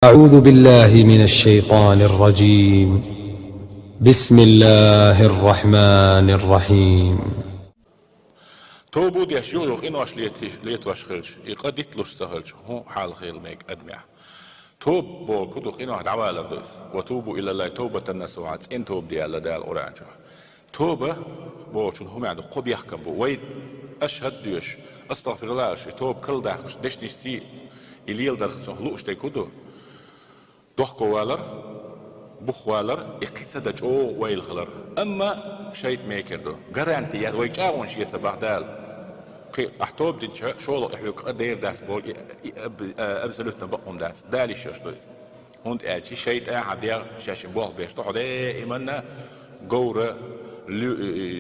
أعوذ بالله من الشيطان الرجيم. بسم الله الرحمن الرحيم. توبو دي شيوخ إنوش ليتوش خلش يقدت لش سهلش هو حال خيل ميك أدمع توب بو كدوخ إنوح دعوالر دوث وتوبوا إلى الله توبة النسوات إن توب دي الله دال أورانجو توبة بو شون هم عنده قب يحكم بو ويد أشهد ديش أستغفر الله شي توب كل داخش دش نشتي إليل درخصون هلوش دي كدو دوخكو والر بخوالر اقتصاد جو ويل خلر اما شيء ميكردو غارانتي يا ويجاون شيء صباح دال احتوب دي شغل احيوك دير داس بول ابسولوتنا بقوم داس دالي شاشدوي هوند الشي شيء احد يا شاش بول بيش تو دائما غور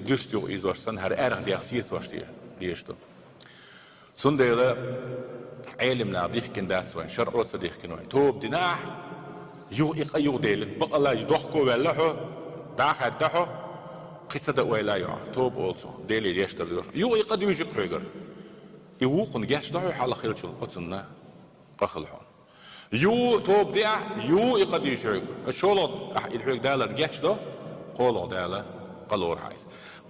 دستور ازوشتن هر ارغ دي سيس واشتي ديشتو سنديله علمنا ديخكن داس وين شرعو صديقكن وين توب ديناح يو إقيو ديلت بقى الله يدوخكو ويلحو داخل دحو قصة ويلا يو توب أولسو ديلي يشتر دور يو إقد يوجد حيقر يوقن جاش دحو حال خيلشو أتسنة قخلحون يو توب ديع يو إقد يوجد الشولد الحيق دالر جاش دو قولو دالر قلور حيث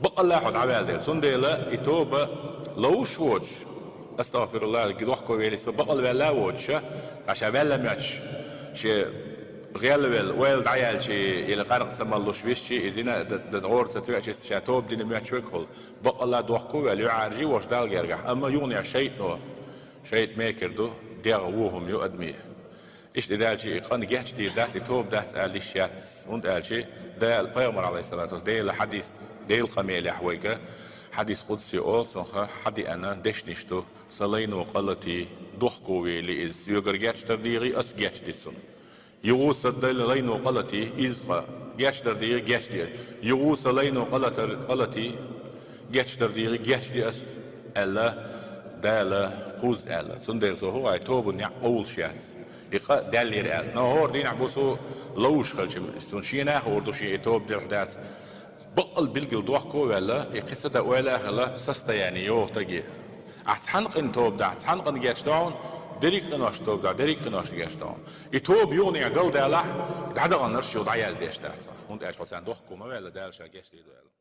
بقى الله حد عبال ديل سن ديلا يتوب لو شوج استغفر الله يدوخكو ويلسو بقى الولا وجه عشان ولا ماتش شي غير ويل عيال شيء إلى قارق سما الله شويش شيء إذا دور ستوع شيء شاتوب دين مية شوي كل بق الله دوحكو ولا يعرجي وش دال يرجع أما يوني شيء نو شيء ما يكردو ديعوهم يقدميه إيش دال شيء قن جهش دي ذات توب ذات قال شيء وند قال شيء ده البيغمبر عليه الصلاة والسلام ده الحديث ده القميل حويجة حديث قدسي أول صنخة حدي أنا دش نشتو صلين وقلتي دوحكو ويلي إز يجرجش ترديري أس جش ديسون يغوص الدل لينو قلتي إزقا جاش دردير جاش دي يغوص لينو قلتي جاش دردير جاش دي أس ألا دالا قوز ألا سندر سو هو توب نع أول شيء يقا دالير ألا نهار دين عبوسو لوش خلشم سنشينا هو دوشي توب دردات بقل بلقل دوحكو ولا يقصد ولا هلا سستا يعني يو تجي أتحنق إن توب دا أتحنق إن جاش داون دريك لناش توب دا دريك لناش جاش داون يتوب يوني عقل دالا دعدا غنرش يوضع ياز ديش داتا هون ايش حسان دوحكو ما ولا دالشا جاش دي دولا